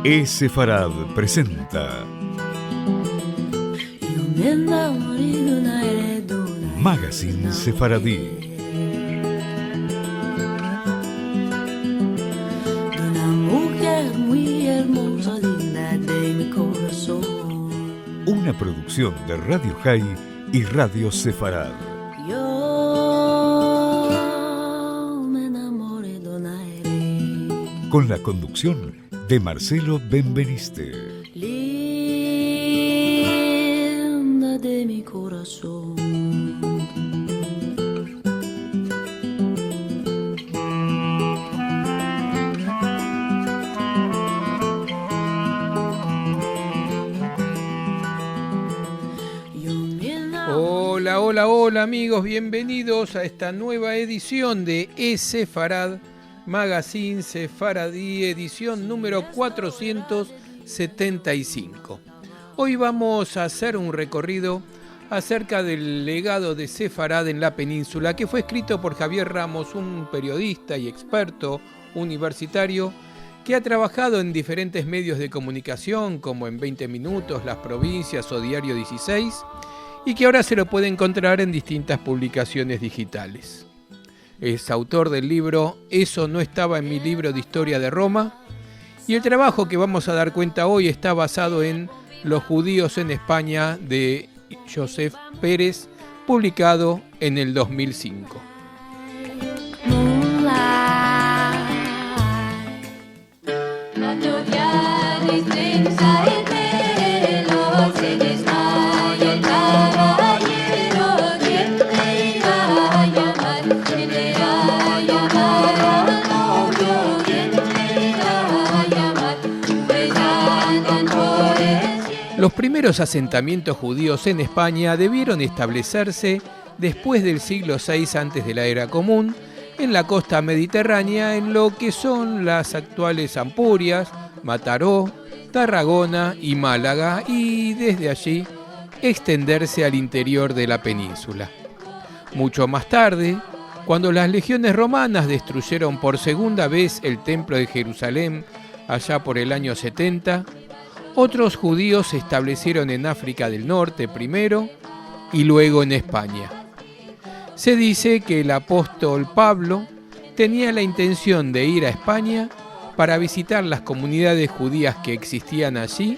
Sefarad presenta Magazine Sefaradí. Una producción de Radio High y Radio Sefarad. Con la conducción de Marcelo Benveniste. Linda de mi corazón. Hola amigos, bienvenidos a esta nueva edición de Sefarad Magazine Sefaradí, edición número 475. Hoy vamos a hacer un recorrido acerca del legado de Sefarad en la península, que fue escrito por Javier Ramos, un periodista y experto universitario que ha trabajado en diferentes medios de comunicación como en 20 Minutos, Las Provincias o Diario 16, y que ahora se lo puede encontrar en distintas publicaciones digitales. Es autor del libro Eso no estaba en mi libro de historia de Roma, y el trabajo que vamos a dar cuenta hoy está basado en Los judíos en España de Joseph Pérez, publicado en el 2005. Los primeros asentamientos judíos en España debieron establecerse después del siglo VI antes de la Era Común, en la costa mediterránea, en lo que son las actuales Ampurias, Mataró, Tarragona y Málaga, y desde allí extenderse al interior de la península. Mucho más tarde, cuando las legiones romanas destruyeron por segunda vez el Templo de Jerusalén, allá por el año 70, otros judíos se establecieron en África del Norte primero y luego en España. Se dice que el apóstol Pablo tenía la intención de ir a España para visitar las comunidades judías que existían allí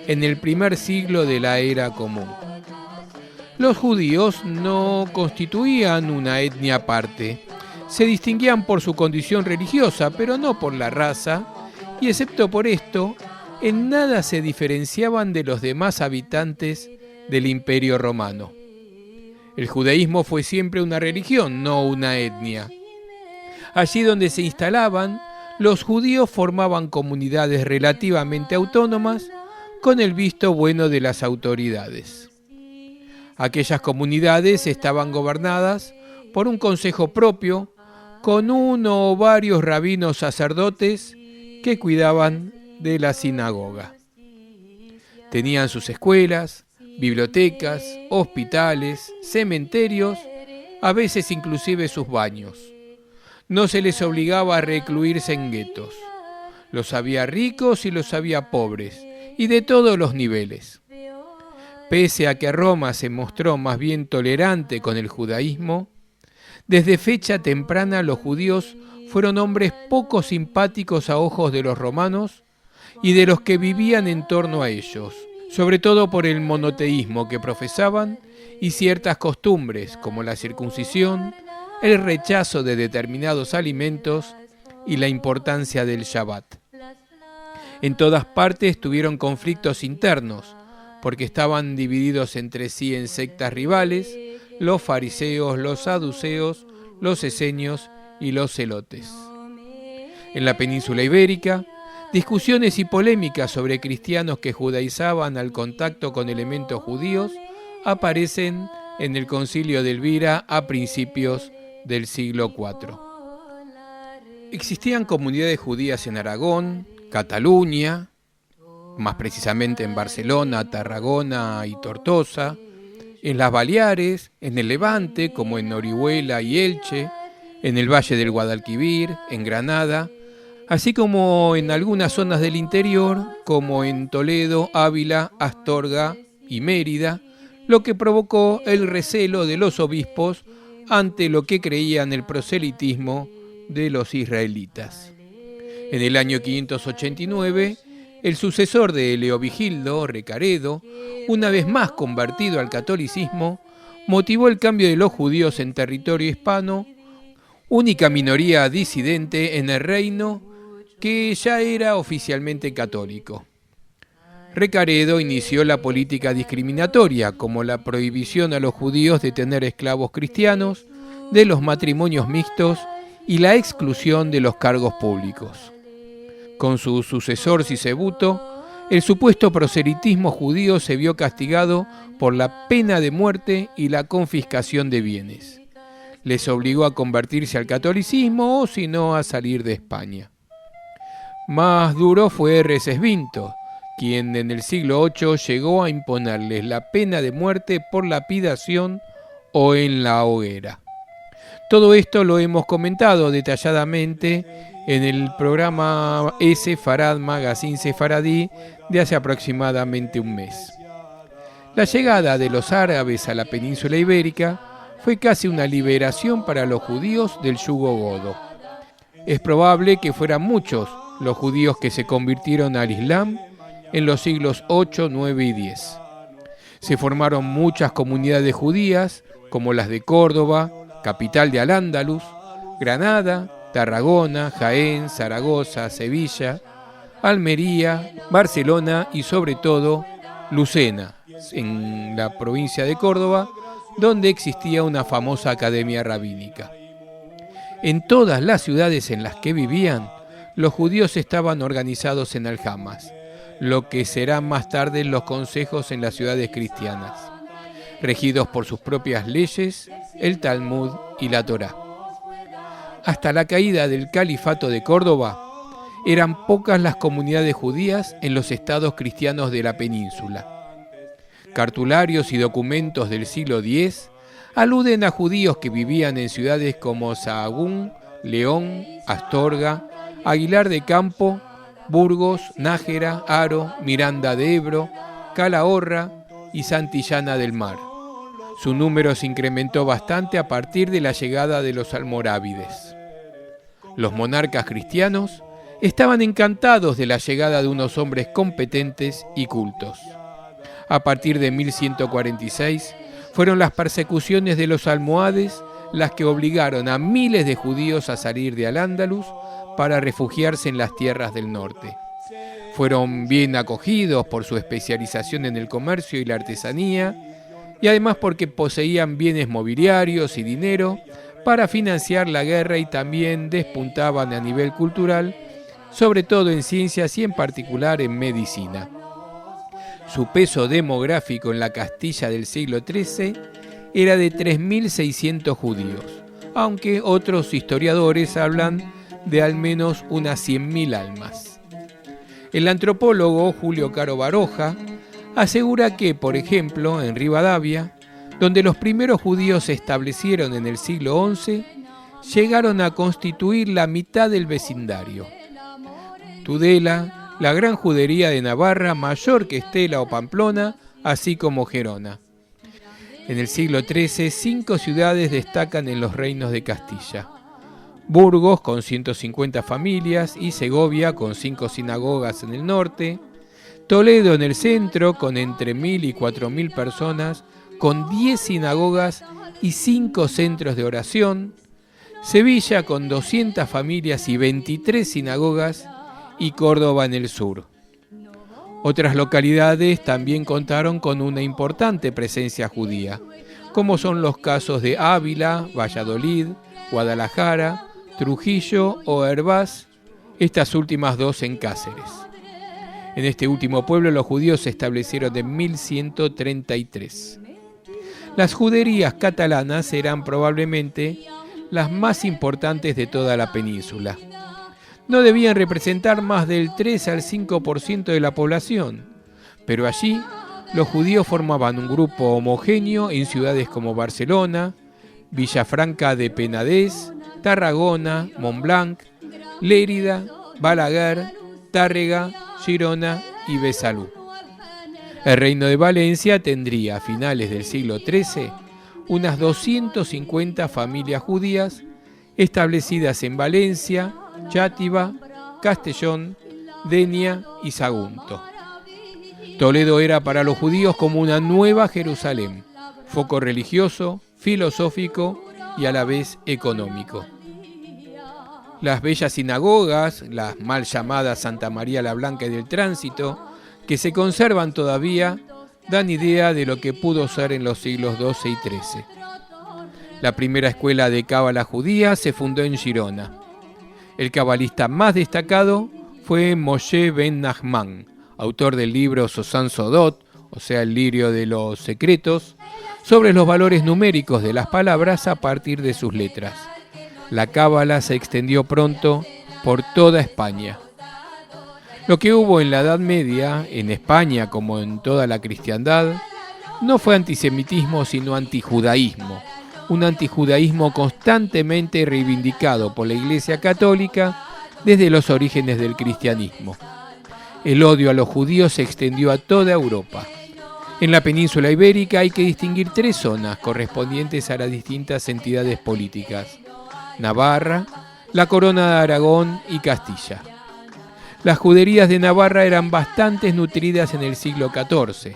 en el primer siglo de la Era Común. Los judíos no constituían una etnia aparte. Se distinguían por su condición religiosa, pero no por la raza, y excepto por esto, en nada se diferenciaban de los demás habitantes del Imperio Romano. El judaísmo fue siempre una religión, no una etnia. Allí donde se instalaban, los judíos formaban comunidades relativamente autónomas con el visto bueno de las autoridades. Aquellas comunidades estaban gobernadas por un consejo propio, con uno o varios rabinos sacerdotes que cuidaban de la sinagoga. Tenían sus escuelas, bibliotecas, hospitales, cementerios, a veces inclusive sus baños. No se les obligaba a recluirse en guetos. Los había ricos y los había pobres, y de todos los niveles. Pese a que Roma se mostró más bien tolerante con el judaísmo, desde fecha temprana los judíos fueron hombres poco simpáticos a ojos de los romanos y de los que vivían en torno a ellos, sobre todo por el monoteísmo que profesaban y ciertas costumbres como la circuncisión, el rechazo de determinados alimentos y la importancia del Shabbat. En todas partes tuvieron conflictos internos, porque estaban divididos entre sí en sectas rivales, los fariseos, los saduceos, los esenios y los celotes. En la península ibérica, discusiones y polémicas sobre cristianos que judaizaban al contacto con elementos judíos aparecen en el Concilio de Elvira a principios del siglo IV. Existían comunidades judías en Aragón, Cataluña, más precisamente en Barcelona, Tarragona y Tortosa, en las Baleares, en el Levante, como en Orihuela y Elche, en el Valle del Guadalquivir, en Granada, así como en algunas zonas del interior, como en Toledo, Ávila, Astorga y Mérida, lo que provocó el recelo de los obispos ante lo que creían el proselitismo de los israelitas. En el año 589, el sucesor de Leovigildo, Recaredo, una vez más convertido al catolicismo, motivó el cambio de los judíos en territorio hispano, única minoría disidente en el reino que ya era oficialmente católico. Recaredo inició la política discriminatoria, como la prohibición a los judíos de tener esclavos cristianos, de los matrimonios mixtos y la exclusión de los cargos públicos. Con su sucesor Sisebuto, el supuesto proselitismo judío se vio castigado por la pena de muerte y la confiscación de bienes. Les obligó a convertirse al catolicismo o si no a salir de España. Más duro fue Recesvinto, quien en el siglo VIII llegó a imponerles la pena de muerte por lapidación o en la hoguera. Todo esto lo hemos comentado detalladamente en el programa Sefarad Magazine Sefaradí de hace aproximadamente un mes. La llegada de los árabes a la península ibérica fue casi una liberación para los judíos del yugo godo. Es probable que fueran muchos los judíos que se convirtieron al Islam en los siglos 8, 9 y 10. Se formaron muchas comunidades judías, como las de Córdoba, capital de Al-Ándalus, Granada, Tarragona, Jaén, Zaragoza, Sevilla, Almería, Barcelona y sobre todo Lucena, en la provincia de Córdoba, donde existía una famosa academia rabínica. En todas las ciudades en las que vivían, los judíos estaban organizados en aljamas, lo que serán más tarde los consejos en las ciudades cristianas, regidos por sus propias leyes, el Talmud y la Torá. Hasta la caída del Califato de Córdoba, eran pocas las comunidades judías en los estados cristianos de la península. Cartularios y documentos del siglo X aluden a judíos que vivían en ciudades como Sahagún, León, Astorga, Aguilar de Campo, Burgos, Nájera, Haro, Miranda de Ebro, Calahorra y Santillana del Mar. Su número se incrementó bastante a partir de la llegada de los almorávides. Los monarcas cristianos estaban encantados de la llegada de unos hombres competentes y cultos. A partir de 1146 fueron las persecuciones de los almohades las que obligaron a miles de judíos a salir de Al-Ándalus para refugiarse en las tierras del norte. Fueron bien acogidos por su especialización en el comercio y la artesanía, y además porque poseían bienes mobiliarios y dinero para financiar la guerra y también despuntaban a nivel cultural, sobre todo en ciencias y en particular en medicina. Su peso demográfico en la Castilla del siglo XIII era de 3.600 judíos, aunque otros historiadores hablan de al menos unas 100.000 almas. El antropólogo Julio Caro Baroja asegura que, por ejemplo, en Rivadavia, donde los primeros judíos se establecieron en el siglo XI, llegaron a constituir la mitad del vecindario. Tudela, la gran judería de Navarra, mayor que Estela o Pamplona, así como Gerona. En el siglo XIII, 5 ciudades destacan en los reinos de Castilla. Burgos, con 150 familias, y Segovia, con 5 sinagogas en el norte. Toledo en el centro, con entre 1.000 y 4.000 personas, con 10 sinagogas y 5 centros de oración. Sevilla, con 200 familias y 23 sinagogas, y Córdoba en el sur. Otras localidades también contaron con una importante presencia judía, como son los casos de Ávila, Valladolid, Guadalajara, Trujillo o Hervás, estas últimas 2 en Cáceres. En este último pueblo los judíos se establecieron en 1133. Las juderías catalanas eran probablemente las más importantes de toda la península. No debían representar más del 3 al 5% de la población, pero allí los judíos formaban un grupo homogéneo en ciudades como Barcelona, Villafranca de Penedès, Tarragona, Montblanc, Lérida, Balaguer, Tárrega, Girona y Besalú. El reino de Valencia tendría a finales del siglo XIII unas 250 familias judías establecidas en Valencia, Chátiva, Castellón, Denia y Sagunto. Toledo era para los judíos como una nueva Jerusalén, foco religioso, filosófico y a la vez económico. Las bellas sinagogas, las mal llamadas Santa María la Blanca y del Tránsito, que se conservan todavía, dan idea de lo que pudo ser en los siglos XII y XIII. La primera escuela de cábala judía se fundó en Girona. El cabalista más destacado fue Moshe ben Nachman, autor del libro Sosán Sodot, o sea, el lirio de los secretos, sobre los valores numéricos de las palabras a partir de sus letras. La cábala se extendió pronto por toda España. Lo que hubo en la Edad Media, en España como en toda la cristiandad, no fue antisemitismo sino antijudaísmo, un antijudaísmo constantemente reivindicado por la Iglesia Católica desde los orígenes del cristianismo. El odio a los judíos se extendió a toda Europa. En la península ibérica hay que distinguir 3 zonas correspondientes a las distintas entidades políticas: Navarra, la Corona de Aragón y Castilla. Las juderías de Navarra eran bastante nutridas en el siglo XIV.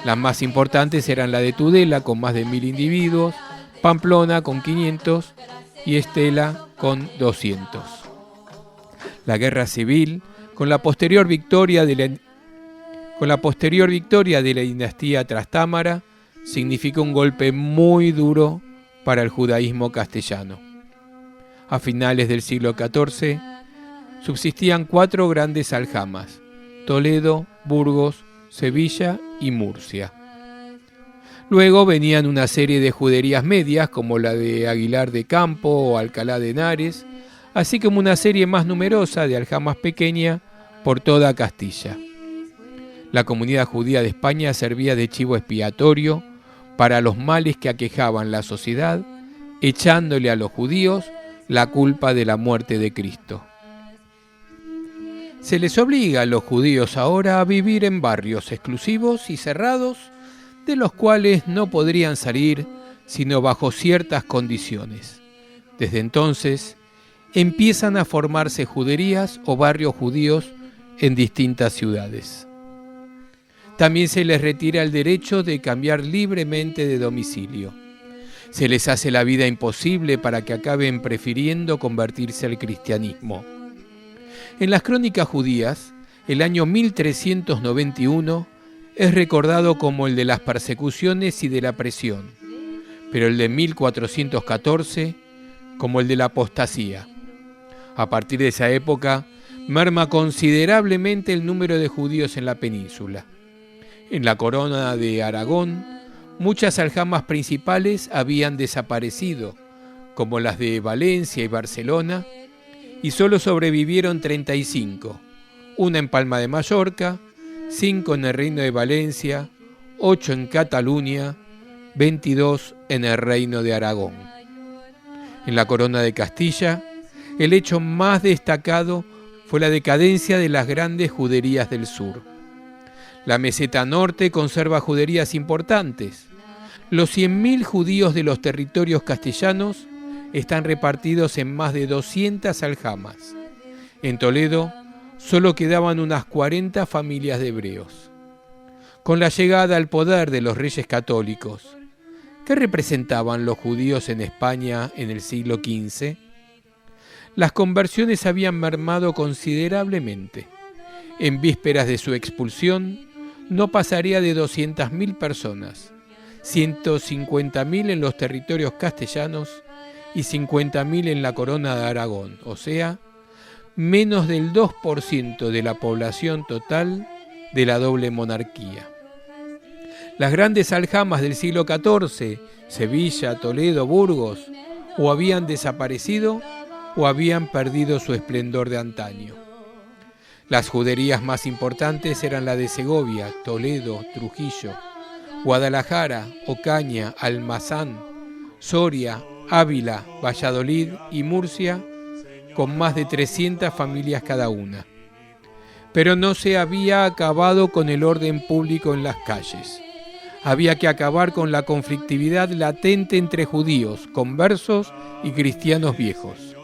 Las más importantes eran la de Tudela, con más de 1000 individuos, Pamplona con 500 y Estela con 200. La guerra civil, con la posterior victoria de la dinastía Trastámara, significó un golpe muy duro para el judaísmo castellano. A finales del siglo XIV subsistían 4 grandes aljamas: Toledo, Burgos, Sevilla y Murcia. Luego venían una serie de juderías medias como la de Aguilar de Campo o Alcalá de Henares, así como una serie más numerosa de aljamas pequeñas por toda Castilla. La comunidad judía de España servía de chivo expiatorio para los males que aquejaban la sociedad, echándole a los judíos la culpa de la muerte de Cristo. Se les obliga a los judíos ahora a vivir en barrios exclusivos y cerrados, de los cuales no podrían salir sino bajo ciertas condiciones. Desde entonces empiezan a formarse juderías o barrios judíos en distintas ciudades. También se les retira el derecho de cambiar libremente de domicilio. Se les hace la vida imposible para que acaben prefiriendo convertirse al cristianismo. En las crónicas judías, el año 1391 es recordado como el de las persecuciones y de la presión, pero el de 1414 como el de la apostasía. A partir de esa época, merma considerablemente el número de judíos en la península. En la Corona de Aragón, muchas aljamas principales habían desaparecido, como las de Valencia y Barcelona, y solo sobrevivieron 35, una en Palma de Mallorca, 5 en el Reino de Valencia, 8 en Cataluña, 22 en el Reino de Aragón. En la Corona de Castilla, el hecho más destacado fue la decadencia de las grandes juderías del sur. La meseta norte conserva juderías importantes. Los 100.000 judíos de los territorios castellanos están repartidos en más de 200 aljamas. En Toledo solo quedaban unas 40 familias de hebreos. Con la llegada al poder de los reyes católicos, ¿qué representaban los judíos en España en el siglo XV? Las conversiones habían mermado considerablemente. En vísperas de su expulsión, no pasaría de 200.000 personas, 150.000 en los territorios castellanos y 50.000 en la Corona de Aragón, o sea, menos del 2% de la población total de la doble monarquía. Las grandes aljamas del siglo XIV, Sevilla, Toledo, Burgos, o habían desaparecido o habían perdido su esplendor de antaño. Las juderías más importantes eran la de Segovia, Toledo, Trujillo, Guadalajara, Ocaña, Almazán, Soria, Ávila, Valladolid y Murcia, con más de 300 familias cada una. Pero no se había acabado con el orden público en las calles. Había que acabar con la conflictividad latente entre judíos, conversos y cristianos viejos.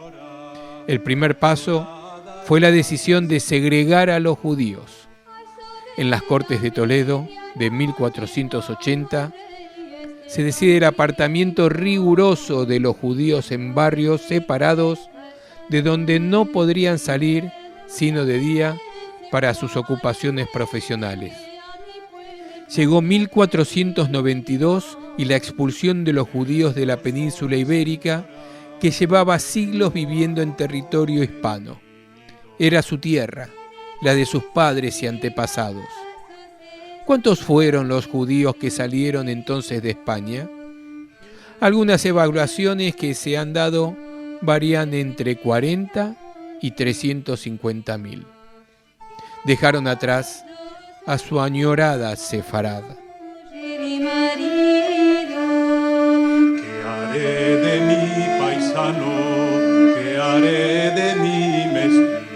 El primer paso fue la decisión de segregar a los judíos. En las Cortes de Toledo, de 1480, se decide el apartamiento riguroso de los judíos en barrios separados de donde no podrían salir sino de día para sus ocupaciones profesionales. Llegó 1492 y la expulsión de los judíos de la península ibérica, que llevaba siglos viviendo en territorio hispano. Era su tierra, la de sus padres y antepasados. ¿Cuántos fueron los judíos que salieron entonces de España? Algunas evaluaciones que se han dado varían entre 40 y 350.000. Dejaron atrás a su añorada Sefarad. ¿Qué haré de mi paisano? ¿Qué haré de mi mezquino?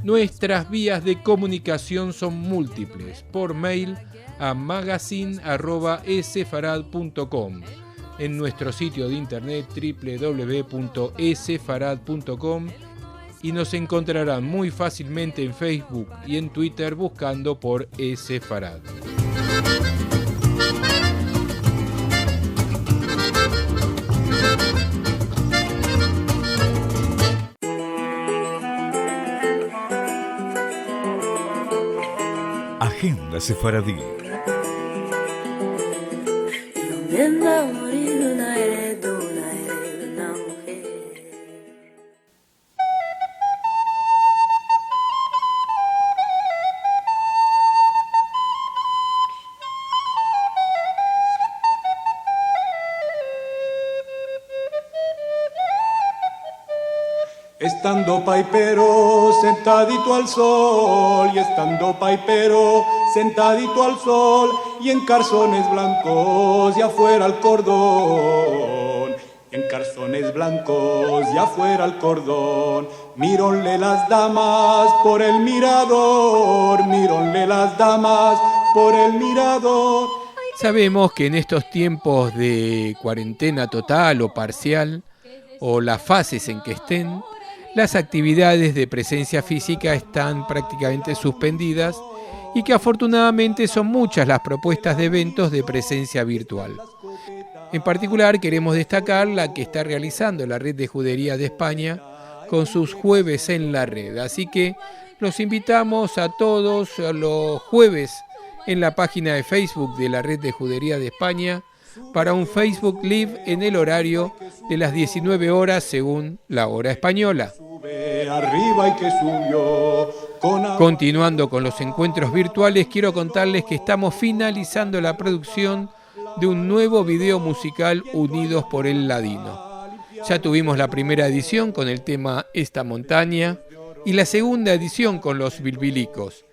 Nuestras vías de comunicación son múltiples. Por mail a magazine@esefarad.com, en nuestro sitio de internet www.esefarad.com, y nos encontrarán muy fácilmente en Facebook y en Twitter buscando por Esefarad. Agenda Sefaradí. Estando paipero sentadito al sol, y estando paipero sentadito al sol, y en calzones blancos y afuera el cordón, y en calzones blancos y afuera el cordón, míronle las damas por el mirador, míronle las damas por el mirador. Sabemos que en estos tiempos de cuarentena total o parcial, o las fases en que estén, las actividades de presencia física están prácticamente suspendidas y que afortunadamente son muchas las propuestas de eventos de presencia virtual. En particular queremos destacar la que está realizando la Red de Juderías de España con sus jueves en la red. Así que los invitamos a todos los jueves en la página de Facebook de la Red de Juderías de España para un Facebook Live en el horario de las 19 horas según la hora española. Continuando con los encuentros virtuales, quiero contarles que estamos finalizando la producción de un nuevo video musical Unidos por el Ladino. Ya tuvimos la primera edición con el tema Esta Montaña y la segunda edición con los Bilbilicos.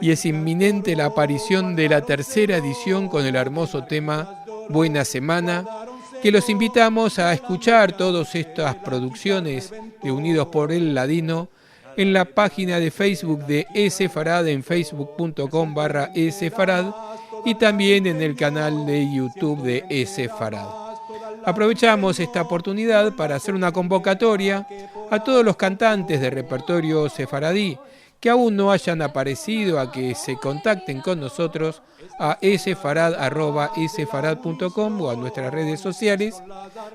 Y es inminente la aparición de la tercera edición con el hermoso tema Buena Semana, que los invitamos a escuchar todas estas producciones de Unidos por el Ladino en la página de Facebook de Esefarad en facebook.com/Esefarad y también en el canal de YouTube de Esefarad. Aprovechamos esta oportunidad para hacer una convocatoria a todos los cantantes de repertorio sefaradí que aún no hayan aparecido a que se contacten con nosotros a esefarad@esefarad.com o a nuestras redes sociales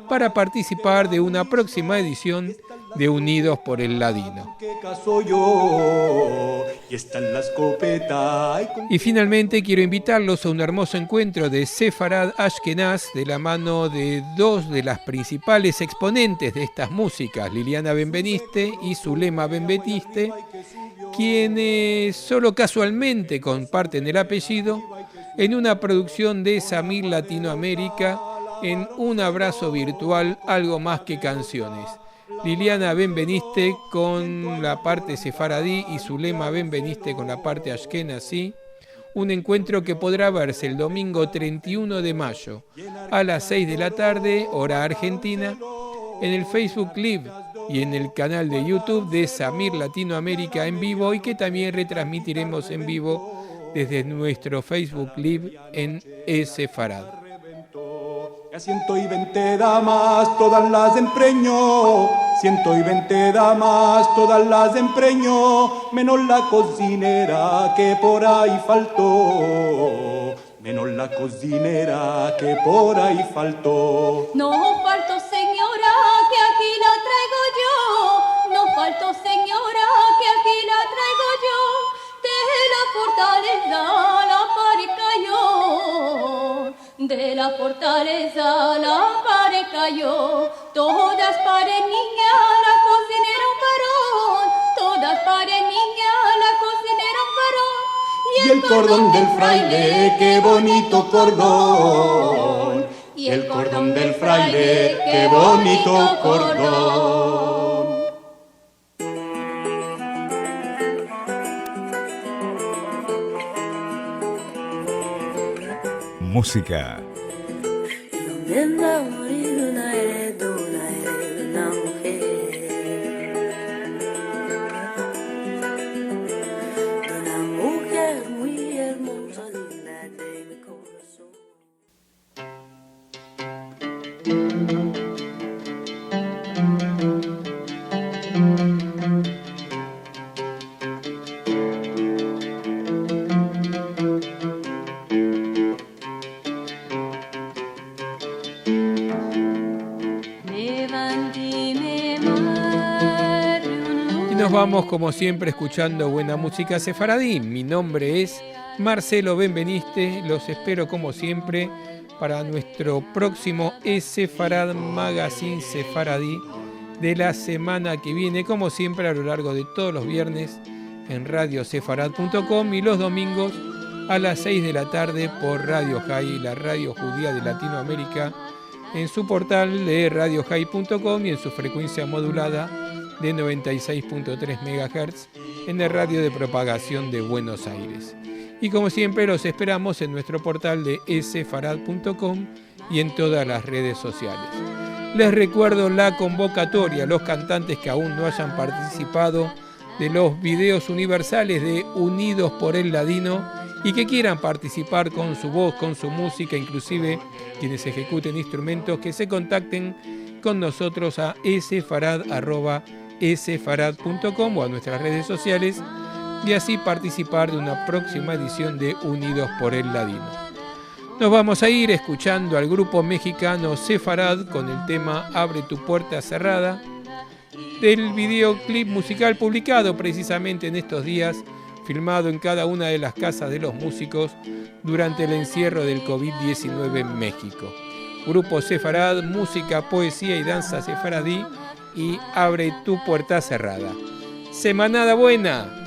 para participar de una próxima edición de Unidos por el Ladino. Y finalmente quiero invitarlos a un hermoso encuentro de Sefarad Ashkenaz de la mano de dos de las principales exponentes de estas músicas, Liliana Benveniste y Zulema Benveniste, quienes solo casualmente comparten el apellido en una producción de Samir Latinoamérica en un abrazo virtual, algo más que canciones. Liliana Benveniste con la parte sefaradí y Zulema Benveniste con la parte ashkenazí. Un encuentro que podrá verse el domingo 31 de mayo a las 6 de la tarde, hora argentina, en el Facebook Live y en el canal de YouTube de Samir Latinoamérica en vivo, y que también retransmitiremos en vivo desde nuestro Facebook Live en Esefarad. A 120 damas todas las empreñó, 120 damas todas las empreñó, menos la cocinera que por ahí faltó, menos la cocinera que por ahí faltó. No faltó señora que aquí la traigo yo, no faltó señora que aquí la traigo yo, de la fortaleza la pareja yo, de la fortaleza la pareja yo, todas paren niña, la cocinera un varón, todas paren niña, la cocinera un varón, y el cordón del fraile, qué bonito cordón, y el cordón del fraile, qué bonito cordón. Música. Donde va a morir una mujer, de una mujer muy hermosa, digna de mi corazón. Nos vamos como siempre escuchando buena música sefaradí. Mi nombre es Marcelo Benveniste, los espero como siempre para nuestro próximo Esefarad Magazine Sefaradí de la semana que viene, como siempre a lo largo de todos los viernes en radiosefarad.com y los domingos a las 6 de la tarde por Radio High, la radio judía de Latinoamérica, en su portal de radiohigh.com y en su frecuencia modulada de 96.3 MHz en el radio de propagación de Buenos Aires. Y como siempre los esperamos en nuestro portal de sfarad.com y en todas las redes sociales. Les recuerdo la convocatoria a los cantantes que aún no hayan participado de los videos universales de Unidos por el Ladino y que quieran participar con su voz, con su música, inclusive quienes ejecuten instrumentos, que se contacten con nosotros a sfarad@sfarad.com o a nuestras redes sociales y así participar de una próxima edición de Unidos por el Ladino. Nos vamos a ir escuchando al grupo mexicano Sefarad con el tema Abre tu puerta cerrada, del videoclip musical publicado precisamente en estos días, filmado en cada una de las casas de los músicos durante el encierro del COVID-19 en México. Grupo Sefarad, música, poesía y danza sefaradí y Abre tu puerta cerrada. Semanada buena.